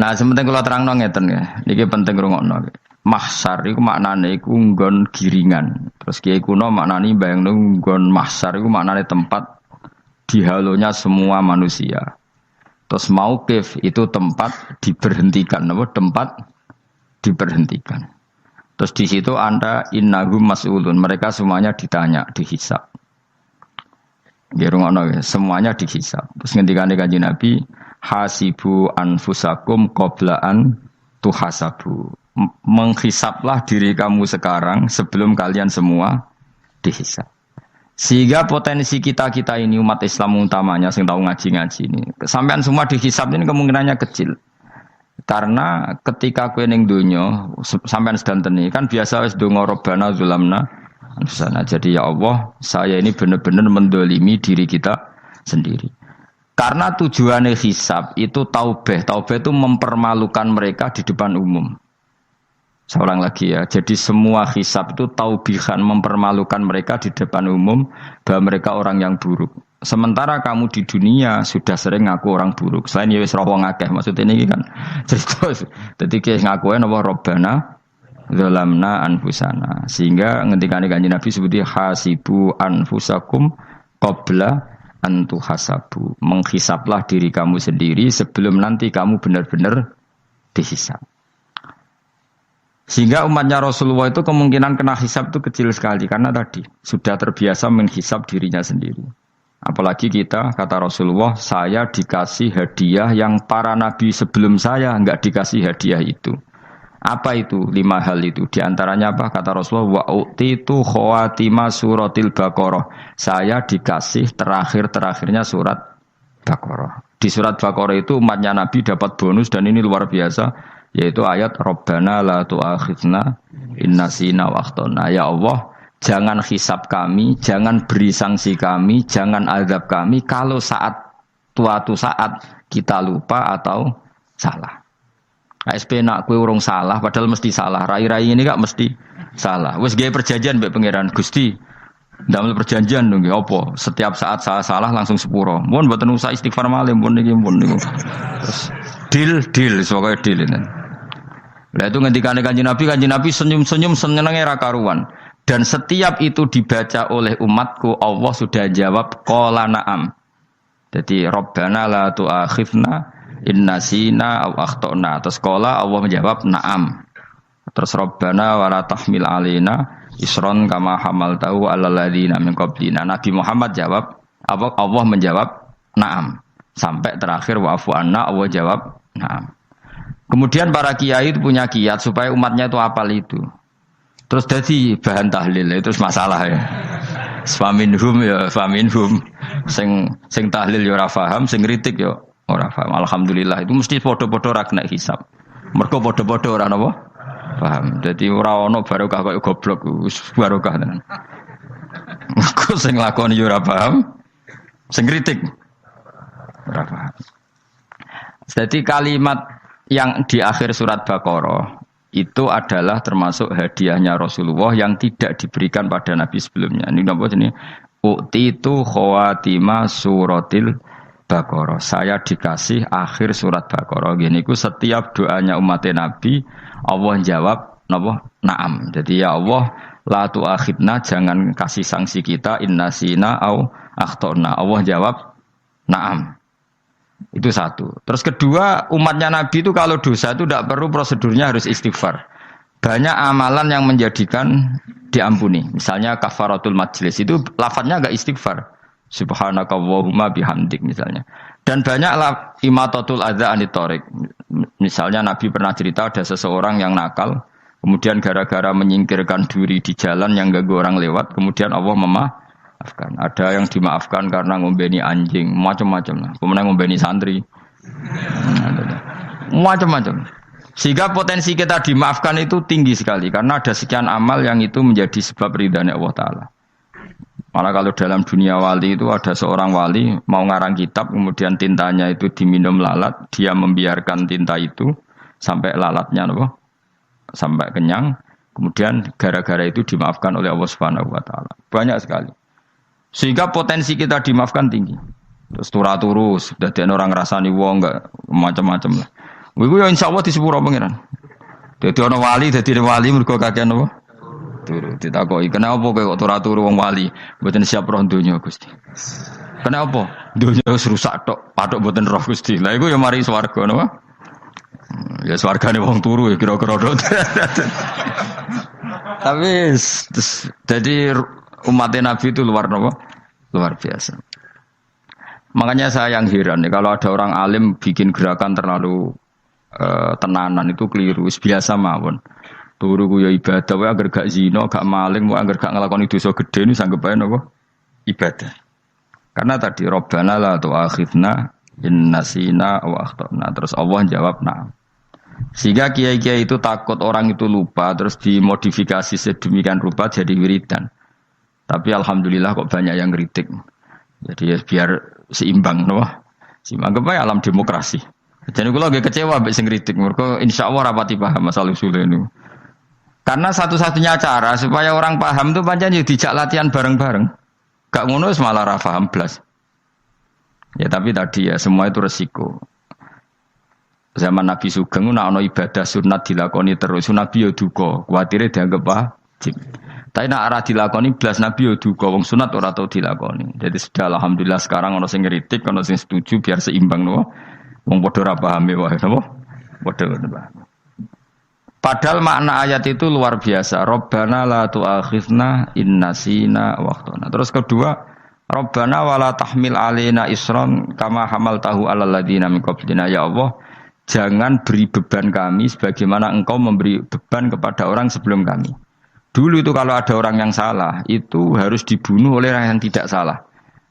Nah, sementing kula terangno ngeten ya. Niki penting rungokno. Mahsyar iku maknane iku nggon giringan. Terus kiai kuno maknane bayangno nggon mahsyar iku maknane tempat dihalonya semua manusia. Terus mauqif itu tempat diberhentikan, apa? Tempat diberhentikan. Terus di situ Anda innahum mas'ulun, mereka semuanya ditanya, dihisab. Nggih rungokno ya, semuanya dihisab. Terus ngendikane Kanjeng Nabi, hasibu anfusakum qabla an tuhasabu. Menghisablah diri kamu sekarang sebelum kalian semua dihisab. Sehingga potensi kita ini umat Islam utamanya sing tahu ngaji-ngaji ini, sampean semua dihisab ini kemungkinannya kecil. Karena ketika kowe ning donya sampean sedanteni kan biasa wis donga Rabbana zulamna anfusana. Jadi ya Allah, saya ini benar-benar mendolimi diri kita sendiri. Karena tujuannya hisab itu taubah. Taubah itu mempermalukan mereka di depan umum. Saya ulang lagi ya. Jadi semua hisab itu taubihan, mempermalukan mereka di depan umum bahwa mereka orang yang buruk. Sementara kamu di dunia sudah sering ngaku orang buruk. Selain ya wis roh wong akeh, maksudnya ini kan cerita. Dadi ki ngakuin apa Rabbana zalamna anfusana. Sehingga ngendikane Kanjeng Nabi sebuti hasibu anfusakum qabla an tuhasabu. Menghisablah diri kamu sendiri sebelum nanti kamu benar-benar dihisab. Sehingga umatnya Rasulullah itu kemungkinan kena hisab itu kecil sekali. Karena tadi sudah terbiasa menghisab dirinya sendiri. Apalagi kita, kata Rasulullah, saya dikasih hadiah yang para nabi sebelum saya enggak dikasih hadiah itu. Apa itu? 5 hal itu. Di antaranya apa? Kata Rasulullah, wa'utitu khawatima suratil Baqarah. Saya dikasih terakhir-terakhirnya surat Baqarah. Di surat Baqarah itu umatnya nabi dapat bonus dan ini luar biasa. Yaitu ayat Rabbana la tu'akhidna innasina wa akhtana. Ya Allah, jangan hisab kami, jangan beri sanksi kami, jangan azab kami kalau suatu saat kita lupa atau salah. ASP nak kue urung salah, padahal mesti salah. Rai-rai ini gak mesti salah. Wes gawe perjanjian mbek pangeran Gusti. Ndamel perjanjian dong, apa? Setiap saat salah langsung sepuro. Mohon mboten usah istighfar malih, mohon niki mohon niku. Terus deal, sebagai deal ini. Lah itu ngendikane Kanjeng Nabi senyum-senyum senenge ra karuan. Dan setiap itu dibaca oleh umatku, Allah sudah jawab qala na'am. Jadi Rabbana la tu'akhidna in nasina aw akhtana. Terus qala Allah menjawab na'am. Terus Rabbana wa la tahmil alaina isron kama hamaltahu 'alal ladzina min qablina. Nabi Muhammad jawab, Allah menjawab na'am. Sampai terakhir wa'fu anna, Allah jawab na'am. Kemudian para kiai itu punya kiat supaya umatnya itu hafal itu. Terus jadi bahan tahlil itu masalah ya. Faminhum ya faminhum. Sing tahlil ya ora paham, sing kritik ya ora paham. Alhamdulillah itu mesti padha-padha ra kena hisab. Mergo padha-padha ora napa? Paham. Jadi ora ono barokah kaya goblok wis barokah tenan. Mergo sing lakoni ya ora paham, sing kritik ora paham. Jadi kalimat yang di akhir surat Baqarah itu adalah termasuk hadiahnya Rasulullah yang tidak diberikan pada Nabi sebelumnya. Ini apa ini? U'titu khawatima suratil Baqarah. Saya dikasih akhir surat Baqarah. Gini ku setiap doanya umat Nabi Allah jawab napa? Na'am. Jadi ya Allah la tu'akhidna, jangan kasih sanksi kita innasina au akhtana. Allah jawab na'am. Itu satu. Terus kedua, umatnya Nabi itu kalau dosa itu tidak perlu prosedurnya harus istighfar. Banyak amalan yang menjadikan diampuni. Misalnya kafaratul majlis itu lafadznya agak istighfar. Subhanakallahumma bihamdik misalnya. Dan banyak imatatul adza anit thoriq. Misalnya Nabi pernah cerita ada seseorang yang nakal, kemudian gara-gara menyingkirkan duri di jalan yang ganggu orang lewat, kemudian Allah memaafkan. Ada yang dimaafkan karena ngombeni anjing, macam-macam lah. Kemudian ngombeni santri, macam-macam. Sehingga potensi kita dimaafkan itu tinggi sekali karena ada sekian amal yang itu menjadi sebab ridhanya Allah Taala. Malah kalau dalam dunia wali itu ada seorang wali mau ngarang kitab, kemudian tintanya itu diminum lalat, dia membiarkan tinta itu sampai lalatnya sampai kenyang, kemudian gara-gara itu dimaafkan oleh Allah Subhanahu Wa Taala. Banyak sekali. Sehingga potensi kita dimaafkan tinggi. Terus turah-turus, dadi orang ngrasani wong enggak macam-macam lah. Iku ya insyaallah di sepuro pangeran. Dadi ana wali mergo kakean apa? Turu ditakoki, "Kenapa kowe kok ora turu wong wali? Mboten siap roh donya, Gusti." "Kenapa?" "Donya wis rusak tok, patok mboten roh, Gusti." Lah iku ya mari swarga napa? Ya swargane wong turu ya kira-kira tok. Tapi jadi umat Nabi itu luar biasa. Makanya saya yang heran nih kalau ada orang alim bikin gerakan terlalu tenanan itu keliru, biasa mawon. Turu ku ya ibadah, wae agar gak zina, gak maling, wae agar gak nglakoni dosa gedhe ini sanggep ae napa? Ibadah. Karena tadi Rabbana la tu'akhidna in nasina wa akhtana. Terus Allah jawab nah. Sehingga kiai-kiai itu takut orang itu lupa terus dimodifikasi sedemikian rupa jadi wiridan. Tapi alhamdulillah kok banyak yang kritik. Jadi ya biar seimbang napa? Seimbang kepada alam demokrasi. Jadi kalau agak kecewa mbek sing kritik mergo insyaallah rapati paham masalah usul ini. Karena satu-satunya cara supaya orang paham itu pancen yo dijak latihan bareng-bareng. Gak ngono malah ra paham blas. Ya tapi tadi ya semua itu resiko. Zaman Nabi Sugeng ana ibadah sunat dilakoni terus Nabi yo duka, kuwatire dianggap wajib. Tapi nek ora dilakoni blas Nabi yo duka, wong sunat ora tau dilakoni. Jadi sudah alhamdulillah sekarang ana sing ngritik, ana sing setuju biar seimbang no. Wong padha ora pahame wae napa? Padha paham. Padahal makna ayat itu luar biasa. Rabbana la tu'akhidna in nasina wa akhtana. Terus kedua, Rabbana wala tahmil alaina isran kama hamaltahu alal ladzina min qablina. Ya Allah, jangan beri beban kami sebagaimana Engkau memberi beban kepada orang sebelum kami. Dulu itu kalau ada orang yang salah, itu harus dibunuh oleh orang yang tidak salah.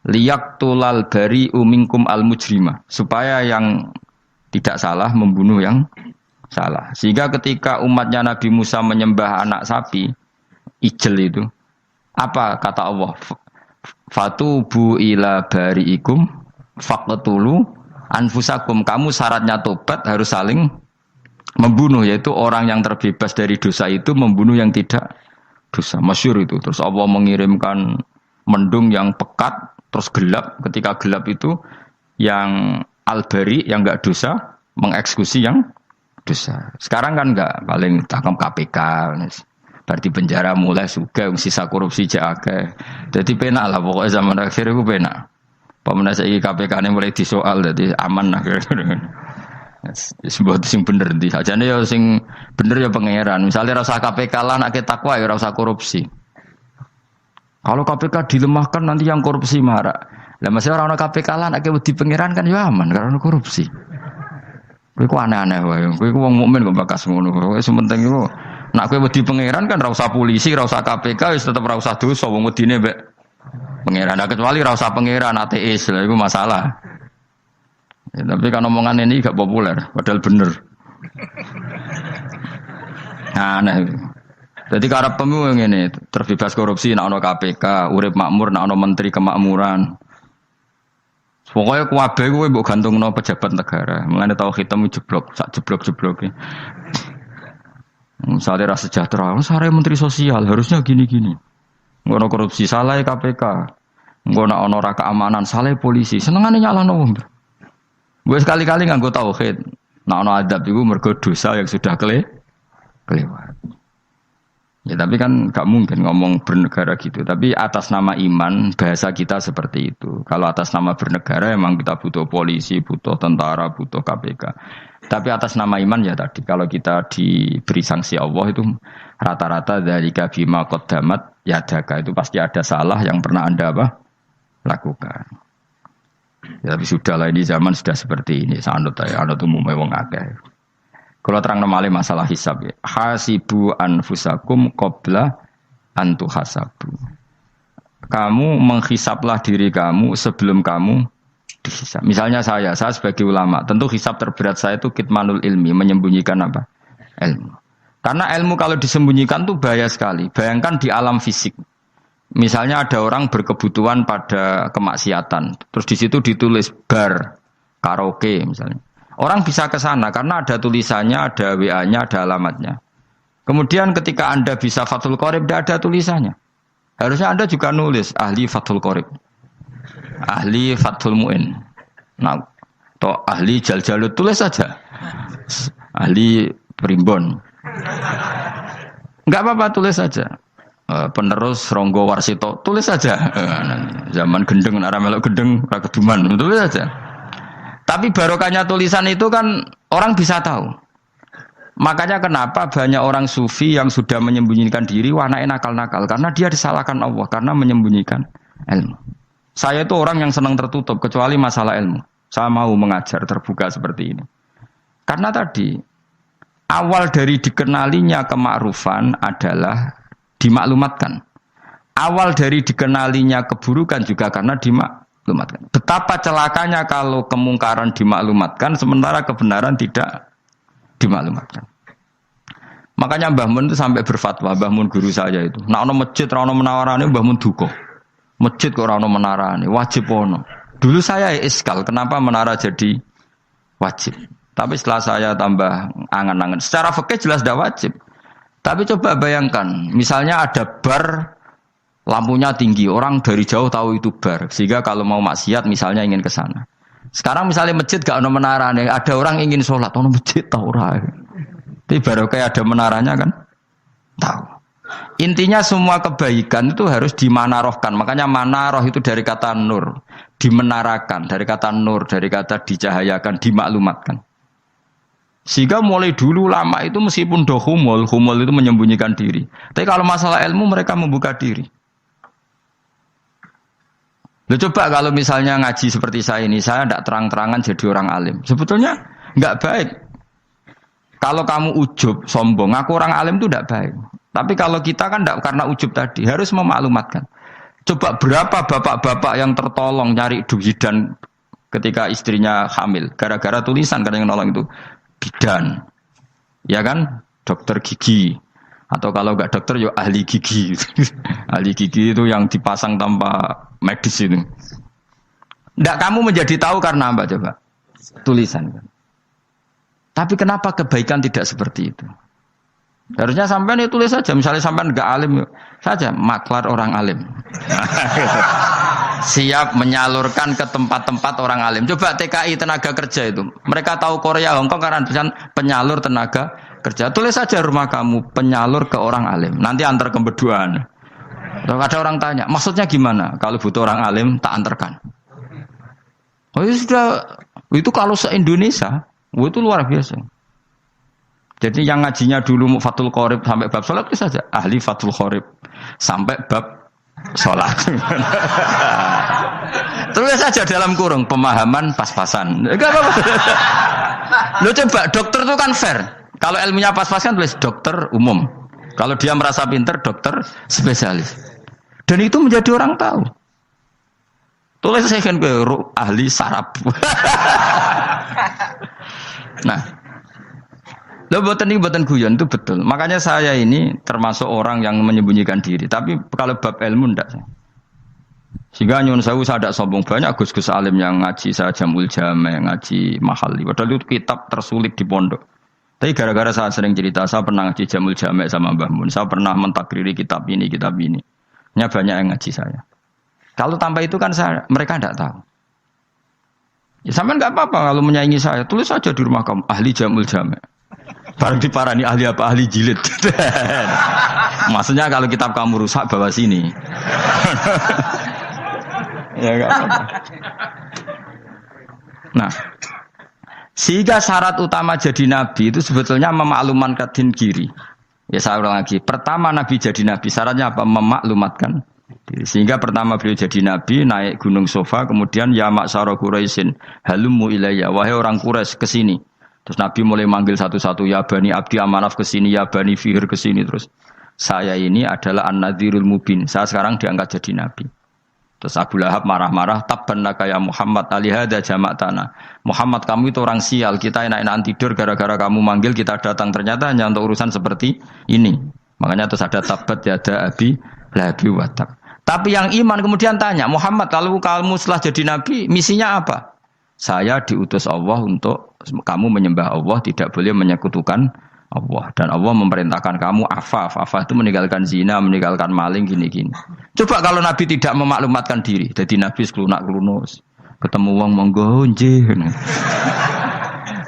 Liyaqtulal bari'u minkum al-mujrimah. Supaya yang tidak salah membunuh yang salah. Sehingga ketika umatnya Nabi Musa menyembah anak sapi, ijel itu, apa kata Allah? Fatubu ila bari'ikum faqtulu anfusakum. Kamu syaratnya tobat harus saling membunuh, yaitu orang yang terbebas dari dosa itu membunuh yang tidak dosa. Masyhur itu. Terus Allah mengirimkan mendung yang pekat, terus gelap. Ketika gelap itu yang al-bari yang enggak dosa mengeksekusi yang dosa. Sekarang kan enggak, paling tangkap KPK. Berarti penjara mulai suka, sisa korupsi jake. Jadi penak lah pokoknya zaman akhir itu penak. Pemenang saya KPK ini mulai disoal, jadi aman lah. Sebuah sing bener di. Ajane ya sing bener ya pangeran. Misalnya rasa KPK lah nak takwa ya rasa korupsi. Kalau KPK dilemahkan nanti yang korupsi marah. Lah masih orang KPK lah nak di pangeran kan ya aman karena korupsi. Kowe aneh-aneh wae. Kowe wong mukmin kok bakas ngono. Kowe sementing iku nak kowe wedi pangeran kan ra usah polisi, ra usah KPK wis tetep ra usah dosa wong wedine mbek pangeran. Kecuali ra usah pangeran ateis, lha iku masalah. Ya, tapi kan omongan ini gak populer, padahal bener. Aneh. Jadi karep pemilu ngene, terbebas korupsi nek ana KPK, urip makmur nek ana menteri kemakmuran. Pokoknya kuwabe kuwi mbok gantungno pejabat negara. Mulane tau hitam jeblok, sak jeblok-jebloke. Misalnya rasa sejahtera, sare menteri sosial harusnya gini-gini. Ngono korupsi salah KPK. Ngono ana ora keamanan salah polisi. Senengane nyalahno wong. Gue sekali-kali nganggo tauhid. Nek ana adab iku mergo dosa yang sudah kelewat. Ya tapi kan gak mungkin ngomong bernegara gitu. Tapi atas nama iman bahasa kita seperti itu. Kalau atas nama bernegara emang kita butuh polisi, butuh tentara, butuh KPK. Tapi atas nama iman ya tadi kalau kita diberi sanksi Allah itu rata-rata dari bima qaddamat yadaka itu pasti ada salah yang pernah Anda lakukan. Ya, tapi sudahlah ini zaman sudah seperti ini. Sanut ya, anut umumnya wong akeh. Kalau terang nomale masalah hisab ya. Hasibu anfusakum qabla antu hasabu. Kamu menghisaplah diri kamu sebelum kamu dihisab. Misalnya saya sebagai ulama, tentu hisab terberat saya itu kitmanul ilmi, menyembunyikan apa? Ilmu. Karena ilmu kalau disembunyikan tuh bahaya sekali. Bayangkan di alam fisik. Misalnya ada orang berkebutuhan pada kemaksiatan, terus di situ ditulis bar, karaoke misalnya. Orang bisa ke sana karena ada tulisannya, ada WA-nya, ada alamatnya. Kemudian ketika Anda bisa Fathul Qorib, tidak ada tulisannya. Harusnya Anda juga nulis ahli Fathul Qorib, ahli Fathul Mu'in. Nah, Toh ahli Jaljalut tulis saja. Ahli Primbon. Enggak apa-apa tulis saja. Penerus Ronggo Warsito tulis saja. Zaman gendeng ora melok gendeng ora keduman tulis saja. Tapi barokahnya tulisan itu kan orang bisa tahu. Makanya kenapa banyak orang sufi yang sudah menyembunyikan diri warnanya nakal-nakal karena dia disalahkan Allah karena menyembunyikan ilmu. Saya itu orang yang senang tertutup kecuali masalah ilmu. Saya mau mengajar terbuka seperti ini. Karena tadi, awal dari dikenalinya kemakrufan adalah dimaklumatkan. Awal dari dikenalinya keburukan juga karena dimaklumatkan. Betapa celakanya kalau kemungkaran dimaklumatkan, sementara kebenaran tidak dimaklumatkan. Makanya Mbah Mun itu sampai berfatwa, Mbah Mun guru saya itu. Nah, ono masjid, ono menawarane Mbah Mun duka. Masjid kok ono menarane, wajib ono. Dulu saya iskal, kenapa menara jadi wajib? Tapi setelah saya tambah angan-angan, secara fikih jelas tidak wajib. Tapi coba bayangkan, misalnya ada bar, lampunya tinggi, orang dari jauh tahu itu bar, sehingga kalau mau maksiat misalnya ingin ke sana. Sekarang misalnya masjid gak ono menarane, ada orang ingin sholat, ono masjid tahu ora. Tapi baru kayak ada menaranya kan, tahu. Intinya semua kebaikan itu harus dimanarohkan. Makanya manaroh itu dari kata nur. Dimenarakan. Dari kata nur. Dari kata dicahayakan. Dimaklumatkan. Sehingga mulai dulu lama itu meskipun humul itu menyembunyikan diri. Tapi kalau masalah ilmu mereka membuka diri. Loh, coba kalau misalnya ngaji seperti saya ini. Saya tidak terang-terangan jadi orang alim. Sebetulnya nggak baik. Kalau kamu ujub, sombong. Aku orang alim itu tidak baik. Tapi kalau kita kan tidak karena ujub tadi, harus memaklumatkan. Coba berapa bapak-bapak yang tertolong nyari bidan ketika istrinya hamil. Gara-gara tulisan karena yang nolong itu. Bidan. Ya kan? Dokter gigi. Atau kalau enggak dokter, ya ahli gigi. Ahli gigi itu yang dipasang tanpa medis itu. Tidak kamu menjadi tahu karena apa coba? Tulisan. Tapi kenapa kebaikan tidak seperti itu? Harusnya sampean itu tulis saja, misalnya sampean enggak alim saja, maklar orang alim. Siap menyalurkan ke tempat-tempat orang alim. Coba TKI tenaga kerja itu. Mereka tahu Korea, Hongkong karena tulisan penyalur tenaga kerja. Tulis saja rumah kamu penyalur ke orang alim. Nanti antar kebeduan. Kalau ada orang tanya, maksudnya gimana? Kalau butuh orang alim tak antarkan. Oh ya sudah, itu kalau se-Indonesia, itu luar biasa. Jadi yang ngajinya dulu Fathul Qorib sampai bab sholat itu saja. Ahli Fathul Qorib sampai bab sholat. Tulis saja dalam kurung pemahaman pas-pasan. Enggak apa-apa. Lo coba dokter itu kan fair. Kalau ilmunya pas-pasan tulis dokter umum. Kalau dia merasa pinter dokter spesialis. Dan itu menjadi orang tahu. Tulis saya kan ke ahli saraf. Nah. Loh, buatan guyon itu betul. Makanya saya ini termasuk orang yang menyembunyikan diri. Tapi kalau bab ilmu enggak. Sehingga nyun saya tidak sombong, banyak gus-gus alim yang ngaji saya Jamul Jame, ngaji Mahali. Padahal itu kitab tersulit di pondok. Tapi gara-gara saya sering cerita, saya pernah ngaji Jamul Jame sama Mbah Mun. Saya pernah mentakriri kitab ini. Ini banyak yang ngaji saya. Kalau tanpa itu kan mereka tidak tahu. Ya sampean enggak apa-apa kalau menyaingi saya. Tulis saja di rumah kamu ahli Jamul Jame. Barang diparani ahli apa? Ahli jilid. Maksudnya kalau kitab kamu rusak bawa sini. Ya enggak apa-apa. Nah, sehingga syarat utama jadi nabi itu sebetulnya memaklumatkan din kiri. Ya saya ulang lagi. Pertama nabi jadi nabi syaratnya apa? Memaklumatkan diri. Sehingga pertama beliau jadi nabi naik gunung Sofa, kemudian ya maksara Quraisyin halummu ilayya, wahai orang Quraisy ke sini. Terus Nabi mulai manggil satu-satu, ya Bani Abdi Amanaf ke sini, ya Bani Fihir ke sini. Terus saya ini adalah An-Nadhirul Mubin. Saya sekarang diangkat jadi Nabi. Terus Abu Lahab marah-marah, tabban laka ya Muhammad alihada jama'tana. Muhammad kamu itu orang sial, kita enak-enakan tidur gara-gara kamu manggil kita datang. Ternyata hanya untuk urusan seperti ini. Makanya terus ada tabat yada abi labi watak. Tapi yang iman kemudian tanya, Muhammad kalau kamu setelah jadi Nabi, misinya apa? Saya diutus Allah untuk kamu menyembah Allah, tidak boleh menyekutukan Allah. Dan Allah memerintahkan kamu afaf. Afaf itu meninggalkan zina, meninggalkan maling, gini-gini. Coba kalau Nabi tidak memaklumatkan diri, jadi Nabi seklunak-klunus. Ketemu wong monggo nggih.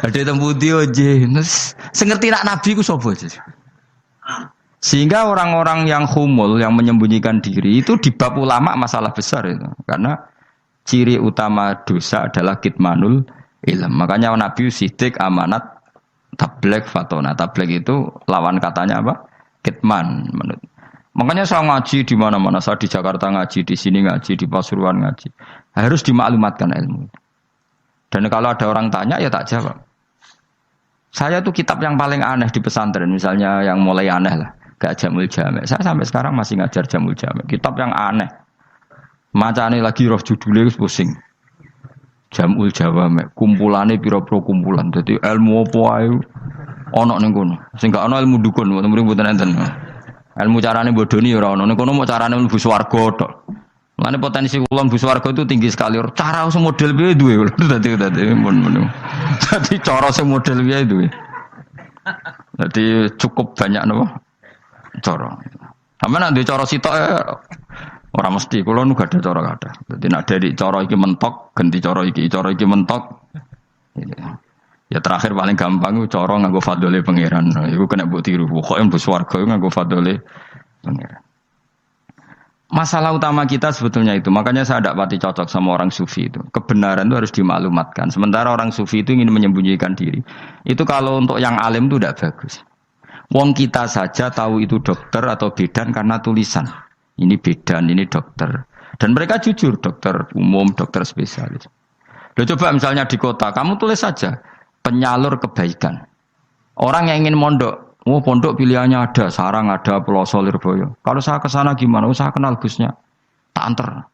Ada tembu dia nggih. Sing ngerti nak nabi ku sapa? Sehingga orang-orang yang humul, yang menyembunyikan diri itu di bab ulama masalah besar itu. Karena ciri utama dosa adalah kitmanul ilm. Makanya Nabi sidik, amanat, tablek, fatona. Tablek itu lawan katanya apa? Kitman. Makanya saya ngaji di mana-mana. Saya di Jakarta ngaji, di sini ngaji, di Pasuruan ngaji. Harus dimaklumatkan ilmu. Dan kalau ada orang tanya, ya tak jawab. Saya tuh kitab yang paling aneh di pesantren. Misalnya yang mulai aneh lah. Gak Jamul Jamek. Saya sampai sekarang masih ngajar Jamul Jamek. Kitab yang aneh. Macane lagi roh judulnya pusing. Jamul Jamek. Kumpulannya pira-pira kumpulan. Jadi ilmu apa ayo ono ning kono. Sing gak ono ilmu dukun, mboten enten. Ilmu carane bodoni ora ono. Ning kono mau carane mlebu swarga tok. Lane potensi kula mlebu swarga itu tinggi sekali. Cara sing model piye duwe. Dadi mun. Dadi cara sing model piye duwe. Jadi cukup banyak napa? Cara. Sampe nek ndek cara sitok ora mesti kula nu gak ada cara kathah. Dadi nek dari cara iki mentok, ganti cara iki mentok. Ya terakhir paling gampang ku cara nganggo fadhole pangeran. Iku kena mbok tiru. Pokoke mbok swarga nganggo fadhole pangeran. Masalah utama kita sebetulnya itu. Makanya saya tidak pati cocok sama orang sufi itu. Kebenaran itu harus dimaklumatkan. Sementara orang sufi itu ingin menyembunyikan diri. Itu kalau untuk yang alim itu tidak bagus. Wong kita saja tahu itu dokter atau bidan karena tulisan. Ini bidan, ini dokter. Dan mereka jujur, dokter umum, dokter spesialis. Loh, coba misalnya di kota, kamu tulis saja penyalur kebaikan. Orang yang ingin mondok, pondok pilihannya ada, Sarang ada, Peloso, Lirboyo. Kalau saya ke sana gimana? Saya kenal Gusnya, tak anter.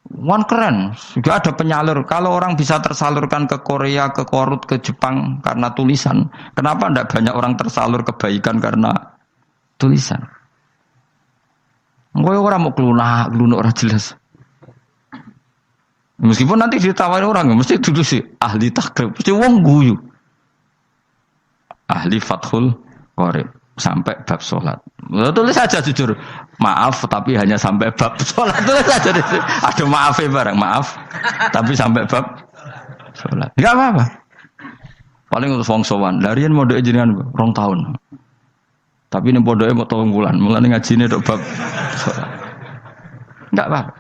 Wan keren, sudah ada penyalur. Kalau orang bisa tersalurkan ke Korea, ke Korut, ke Jepang karena tulisan, kenapa tidak banyak orang tersalur kebaikan karena tulisan? Gue orang mau kelunak orang jelas. Meskipun nanti ditawari orang, mesti dulu sih ahli takrib, mesti wong guyu, ahli fathul qorib. Sampai bab sholat. Tulis saja jujur. Maaf tapi hanya sampai bab sholat. Tulis saja. Ada maafnya barang. Maaf. Tapi sampai bab sholat. Tidak apa-apa. Paling untuk wong sowan. Larian modok jenengan 2 tahun. Tapi ini modoknya mau 3 bulan. Mulai ngaji ini untuk bab sholat. Tidak apa-apa.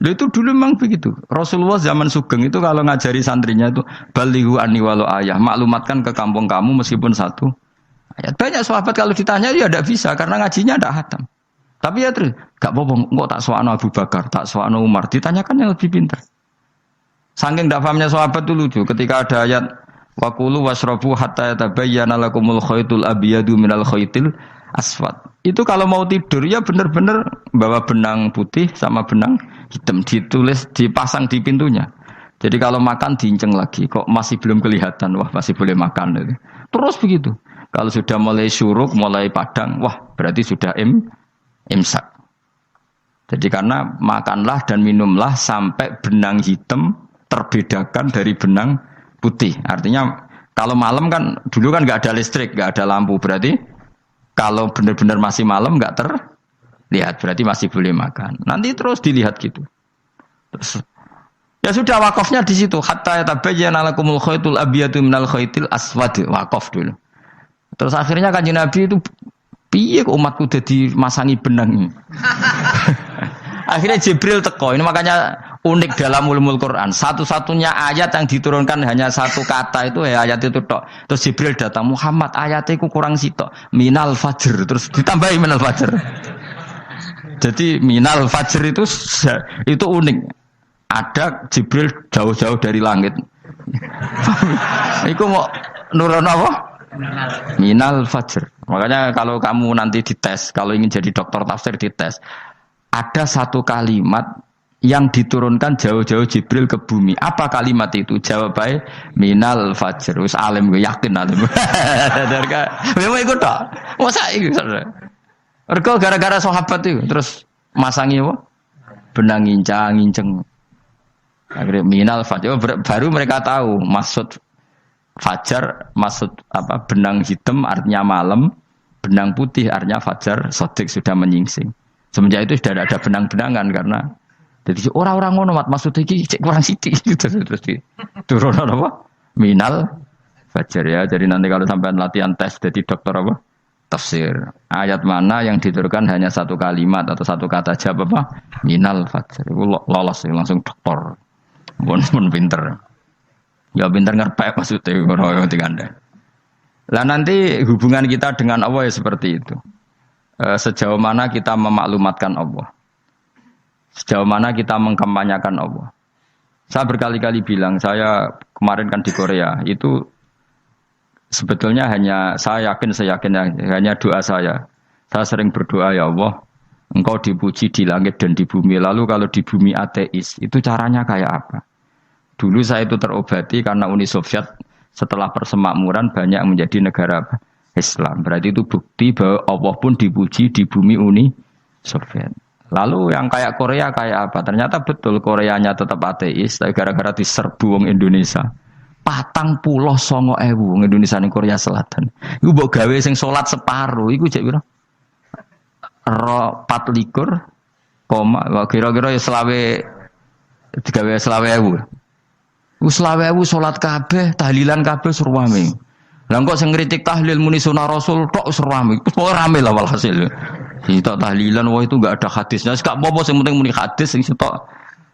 Itu dulu memang begitu. Rasulullah zaman Sugeng itu kalau ngajari santrinya itu balighu anni walau ayah. Maklumatkan ke kampung kamu meskipun 1 ayat. Banyak sahabat kalau ditanya ya tidak bisa karena ngajinya tidak hatam. Tapi ya terus gak apa-apa, kok tak soal Abu Bakar, tak soal Umar. Ditanyakan yang lebih pintar. Saking tidak pahamnya sahabat itu lucu. Ketika ada ayat waqulu wasrabu hatta yatabayyana lakumul khaytul abyadu minal khaytil aswad. Itu kalau mau tidur ya benar-benar bawa benang putih sama benang hitam ditulis dipasang di pintunya. Jadi kalau makan diinceng lagi kok masih belum kelihatan, wah masih boleh makan. Terus begitu. Kalau sudah mulai syuruk, mulai padang, wah berarti sudah imsak. Jadi karena makanlah dan minumlah sampai benang hitam terbedakan dari benang putih. Artinya kalau malam kan, dulu kan nggak ada listrik, nggak ada lampu. Berarti kalau benar-benar masih malam nggak terlihat, berarti masih boleh makan. Nanti terus dilihat gitu. Terus, ya sudah wakafnya di situ. Hatta yatabayyana lakumul khaytul abyadu minal khaytil aswad. Wakaf dulu. Terus akhirnya Kanjeng Nabi itu piye kok umatku dadi masangi benang. Akhirnya Jibril teko. Ini makanya unik dalam ulumul Quran. Satu-satunya ayat yang diturunkan hanya 1 kata itu ya ayat itu tok. Terus Jibril datang, Muhammad ayatnya ku kurang sitok. Minal fajr. Terus ditambahi minal fajr. Jadi minal fajr itu unik. Ada Jibril jauh-jauh dari langit. Iku mau nurun apa? Minal fajr. Makanya kalau kamu nanti dites, kalau ingin jadi dokter tafsir dites, ada 1 kalimat yang diturunkan jauh-jauh Jibril ke bumi. Apa kalimat itu? Jawabannya minal fajr. Wis alim gue yakin alim. Memang ikut tak? Masa itu? Ergo gara-gara sahabat itu terus masangi apa? Benang ngincang. Akhirnya minal fajr. Baru mereka tahu maksud fajar, maksud apa? Benang hitam artinya malam, benang putih artinya fajar sodik sudah menyingsing. Semenjak itu sudah ada benang-benangan karena Jadi orang-orang ngono mat maksud iki cek kurang sithik terus di turun apa? Minal fajar ya. Jadi nanti kalau sampai latihan tes jadi dokter apa? Tafsir. Ayat mana yang diturunkan hanya satu kalimat atau satu kata jawab apa? Minal fajar. Itu lolos langsung dokter. Pun pinter. Ya pinter ngerpek maksudnya orang Anda. Lah nanti hubungan kita dengan Allah ya seperti itu. Sejauh mana kita memaklumatkan Allah. Sejauh mana kita mengkampanyakan Allah. Saya berkali-kali bilang, saya kemarin kan di Korea, itu sebetulnya hanya, saya yakin hanya doa saya. Saya sering berdoa, ya Allah, Engkau dipuji di langit dan di bumi. Lalu kalau di bumi ateis, itu caranya kayak apa? Dulu saya itu terobati karena Uni Soviet setelah persemakmuran banyak menjadi negara Islam. Berarti itu bukti bahwa Allah pun dipuji di bumi Uni Soviet. Lalu yang kayak Korea kayak apa? Ternyata betul Koreanya tetap ateis, tapi gara-gara diserbu wong Indonesia. 49.000 wong Indonesia ning Korea Selatan. Iku mbok gawe sing salat separuh, iku cek piro? 24, kira-kira ya selawe digawe 20.000. Wis 20.000 salat kabeh, tahlilan kabeh surwame. Lah kok sing ngritik tahlil muni sunah Rasul tok surwame. Ora rame lah walhasil. Kita tahlilan wah itu enggak ada hadisnya. Enggak apa-apa sing penting muni hadis sing sitok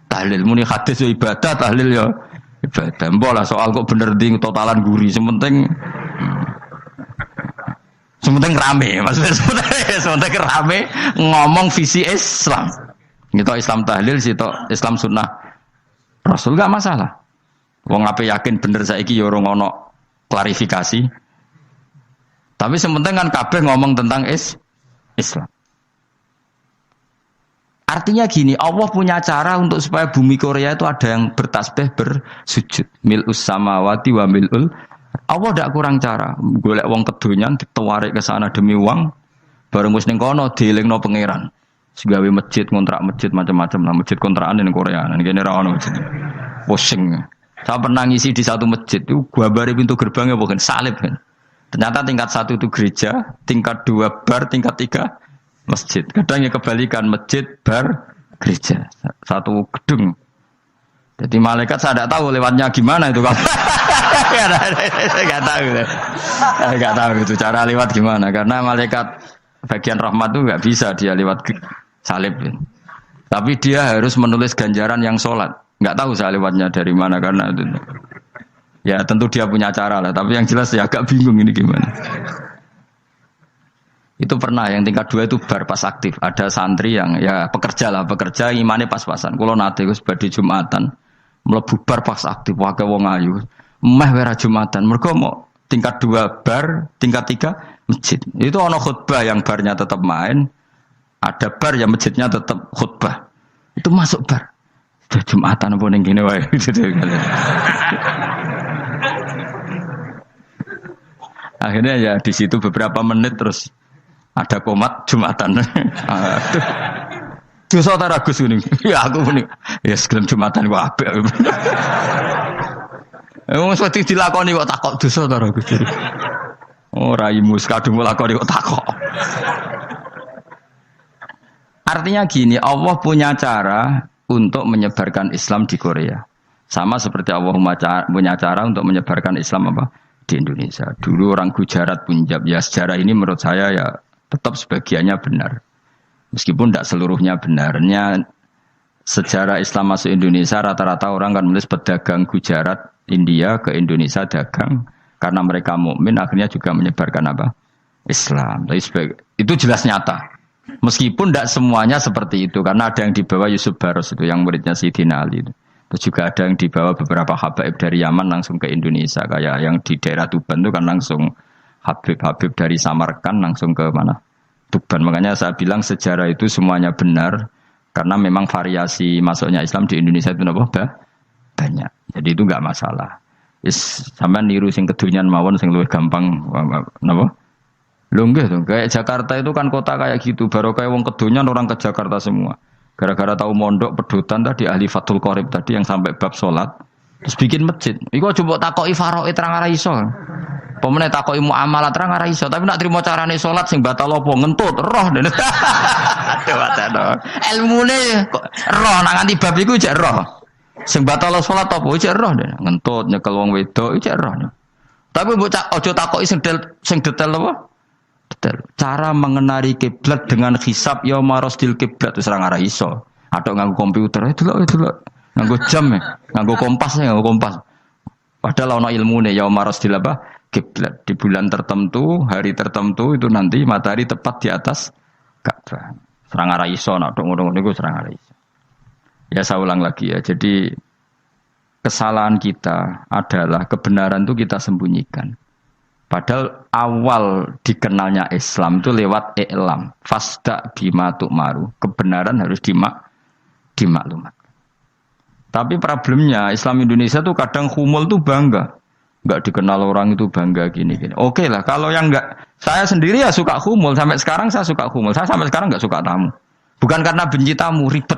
tahlil muni hadis ya ibadah, tahlil ya ibadah. Mbok lah soal kok bener ding totalan guri sementing rame. Maksudnya sementing rame ngomong visi Islam. Kita Islam tahlil sitok Islam sunnah Rasul enggak masalah. Wong ape yakin bener saiki ya ora ono klarifikasi. Tapi sementing kan kabeh ngomong tentang Islam. Artinya gini, Allah punya cara untuk supaya bumi Korea itu ada yang bertasbih bersujud. Mil'us samawati wa mil'ul. Allah tidak kurang cara. Golek wong kedonyan ditawarik ke sana demi uang. Bareng wis ning kono dielingno pangeran. Segawe masjid, kontrak masjid macam-macam lah. Masjid kontrakan ning Korea. Ning kene ra ono masjid. Pusing. Saya pernah ngisi di satu masjid itu gambare pintu gerbangnya bukan salib kan. Ternyata tingkat 1 itu gereja, tingkat 2 bar, tingkat 3 masjid. Kadang ya kebalikan masjid, bar, gereja. Satu gedung. Jadi malaikat saya tidak tahu lewatnya gimana itu kalau nggak tahu itu cara lewat gimana karena malaikat bagian rahmat itu nggak bisa dia lewat salib. Tapi dia harus menulis ganjaran yang sholat. Nggak tahu saya lewatnya dari mana karena itu. Ya tentu dia punya cara lah. Tapi yang jelas ya agak bingung ini gimana. Itu pernah yang tingkat 2 itu bar pas aktif. Ada santri yang ya pekerja imane pas-pasan. Kalau nate wis badhe Jumatan, mlebu bar pas aktif wae wong ayu. Meh ora Jumatan. Mergo mau tingkat 2 bar, tingkat 3 masjid. Itu ono khutbah yang barnya tetap main, ada bar yang masjidnya tetap khutbah. Itu masuk bar. Jumatan apa ning kene wae gitu kan. Akhirnya ya di situ beberapa menit terus ada komat Jumatan. Dosa ta ragus kuning. Ya aku kuning. Ya segelem Jumatan kok apik. Wong mesti dilakoni kok takok dosa ta ragus. Ora imus kadung lakoni kok takok. Artinya gini, Allah punya cara untuk menyebarkan Islam di Korea. Sama seperti Allah punya cara untuk menyebarkan Islam apa? Di Indonesia. Dulu orang Gujarat, Punjab, ya sejarah ini menurut saya ya tetap sebagiannya benar. Meskipun tidak seluruhnya benarnya sejarah Islam masuk Indonesia rata-rata orang kan menulis pedagang Gujarat, India ke Indonesia dagang karena mereka mukmin akhirnya juga menyebarkan apa? Islam. Itu jelas nyata. Meskipun tidak semuanya seperti itu karena ada yang dibawa Yusuf Baros itu yang muridnya Sayyidina Ali itu. Terus juga ada yang dibawa beberapa habaib dari Yaman langsung ke Indonesia. Kayak yang di daerah Tuban itu kan langsung habib-habib dari Samarkand langsung ke mana? Tuban. Makanya saya bilang sejarah itu semuanya benar. Karena memang variasi masuknya Islam di Indonesia itu banyak. Jadi itu enggak masalah. Sampai niru sing kedunyan mawon sing luwih gampang napa? Lho nggih to, kayak Jakarta itu kan kota kayak gitu. Baru kayak wong kedunyan orang ke Jakarta semua. Gara-gara tahu mondok pedutan tadi ahli Fathul Qorib tadi yang sampai bab sholat Terus bikin masjid. Iku coba takoki faraid terang ora iso. Pemene takoki muamalah terang ora iso, tapi nak trimo carane salat sing batal apa ngentut roh. Aduh. Ilmune roh nak nganti bab iku jek roh. Sing batal salat apa jek roh ngentut nyekel wong wedok jek roh. Tapi mbok aja takoki sing detail apa? Detail. Cara mengenali kiblat dengan hisab ya marosdil kiblat wis ora ora iso. Atok nganggo komputer itu lho. Nganggo jam nganggo kompas. Padahal ana ilmune ya marosdil apa? Kiblat. Di bulan tertentu, hari tertentu itu nanti matahari tepat di atas Ka'bah. Serang ora iso nek ngono niku serang ora iso. Ya saya ulang lagi ya. Jadi kesalahan kita adalah kebenaran itu kita sembunyikan. Padahal awal dikenalnya Islam itu lewat i'lam. Fasda bima tu'maru. Kebenaran harus dimaklumat. Tapi problemnya Islam Indonesia tuh kadang humul tuh bangga. Enggak dikenal orang itu bangga gini. Oke lah, kalau yang enggak, saya sendiri ya suka humul. Sampai sekarang saya suka humul. Saya sampai sekarang enggak suka tamu. Bukan karena benci tamu, ribet.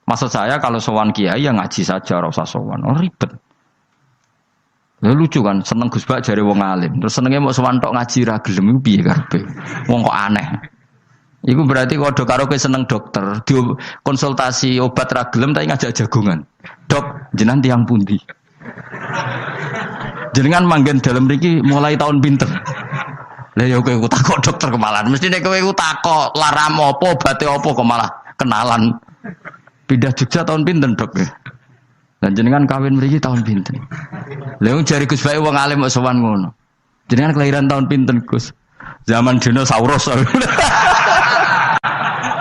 Maksud saya kalau sowan kiai ya ngaji saja, ora usah sowan. Oh ribet. Ya lucu kan, seneng Gus Bak jare wong alim. Terus senenge mau sowan tok ngaji ra gelem iku piye karepe? Wong kok aneh. Iku berarti kalau karo kowe seneng dokter, konsultasi obat ra gelem tapi ngajak jagongan. Dok, jenengan tiyang pundi? Jenengan manggen dalem mriki mulai tahun pinten? Lah ya kowe takok dokter kemalan. Mesti nek kowe takok laram apa, obate apa kok malah kenalan. Pindah Jogja tahun pinten, Dok? Dan jenengan kawin mriki tahun pinten? Lah wong jare Gus Bae wong alim kok sowan ngono. Jenengan kelahiran tahun pinten, Gus? Zaman dinosaurus.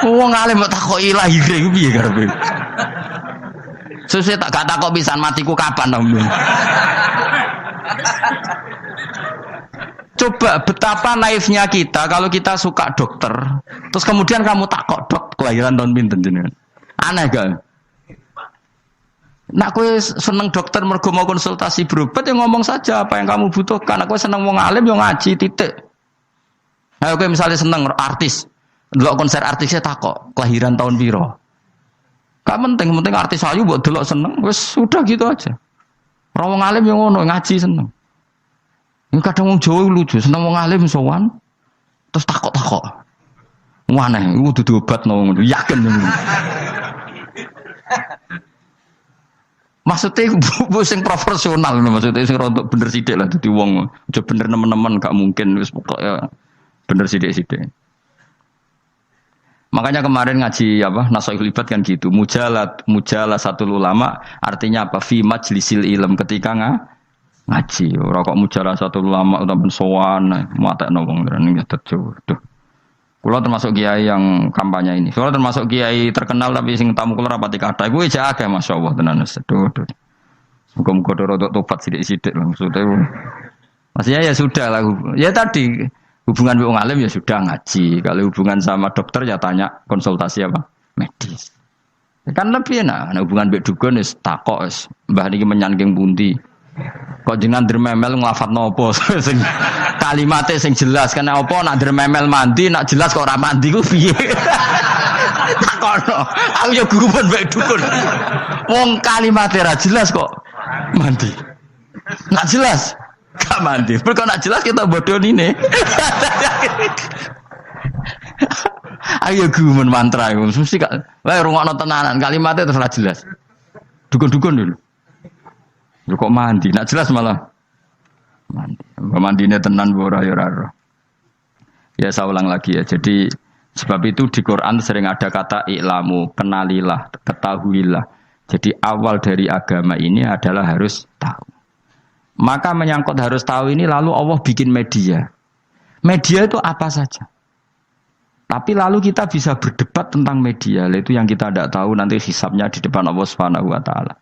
Wong alim kok takoki lahir iku piye karepe? Sesuk tak gak takok pisan matiku kapan to. Coba betapa naifnya kita kalau kita suka dokter, terus kemudian kamu takok dok kelahiran tahun pinten jenengan. Aneh gak? Nak kowe seneng dokter mergo mau konsultasi berobat ya ngomong saja apa yang kamu butuhkan. Aku seneng wong alim yo ngaji titik. Ayo kowe misalnya seneng artis, ndelok konser artisnya takok kelahiran tahun piro. Gak penting artis ayu mbok delok seneng wis sudah gitu aja. Ora wong alim yo ngono ngaji seneng. Ini kadang wong Jawa lucu, seneng wong alim sowan terus takok-takok. Aneh, iku dudu obat no yakin. Maksudnya bu sing profesional maksudnya sing rontok bener sithik lah dadi wong aja bener nemen-nemen gak mungkin wis pokoke bener sithik-sithik. Makanya kemarin ngaji apa Nasaihul Ibad kan gitu. Mujalasatul ulama artinya apa? Fi majlisil ilm ketika ngaji. Ora kok mujalasatul ulama utawa sowan muatekno wong ning tejo. Duh. Kula termasuk kiai yang kampanye ini. Kula termasuk kiai terkenal tapi sing tamu kula rapati kathah. Iku aja akeh masyaallah tenan sedo. Muga-muga rodok tobat sithik-sithik lho maksudnya. Maksudnya ya sudah lah. Ya tadi hubungan wong alim ya sudah ngaji. Kalau hubungan sama dokter ya tanya konsultasi apa? Medis. Kan lebih enak. Nah, hubungan mbek dukun wis takok wis mbah niki menyangking pundi. Kok jenengan dermemel nglafadzno apa sing kalimate sing jelas kena apa nak dermemel mandi nak jelas kok ora mandi ku piye takono aku ya guruan mbek dukun wong kalimate ra jelas kok mandi nak jelas gak mandi kok nak jelas kita bodoh ini ayo guruan mantra iku mesti gak wae rungokno tenanan kalimate terus ra jelas dukun-dukun dulu kok mandi, nak jelas malah mandi. Mandinya tenan ora ya ora. Ya saya ulang lagi ya. Jadi sebab itu di Quran sering ada kata i'lamu, kenalilah, ketahuilah. Jadi awal dari agama ini adalah harus tahu. Maka menyangkut harus tahu ini lalu Allah bikin media. Media itu apa saja. Tapi lalu kita bisa berdebat tentang media. Itu yang kita tidak tahu nanti hisabnya di depan Allah Subhanahu wa taala.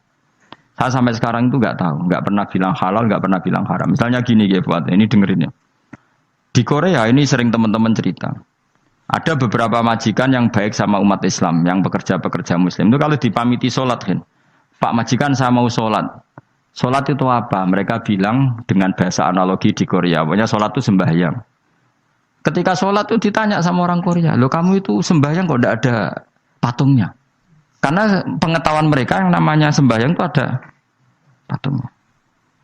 Saya sampai sekarang itu nggak tahu, nggak pernah bilang halal, nggak pernah bilang haram. Misalnya gini ya buat ini dengerin ya. Di Korea ini sering teman-teman cerita. Ada beberapa majikan yang baik sama umat Islam, yang pekerja-pekerja Muslim. Itu kalau dipamiti sholat kan, Pak majikan saya mau sholat. Sholat itu apa? Mereka bilang dengan bahasa analogi di Korea, pokoknya sholat itu sembahyang. Ketika sholat itu ditanya sama orang Korea, loh kamu itu sembahyang kok tidak ada patungnya? Karena pengetahuan mereka yang namanya sembahyang itu ada patungnya.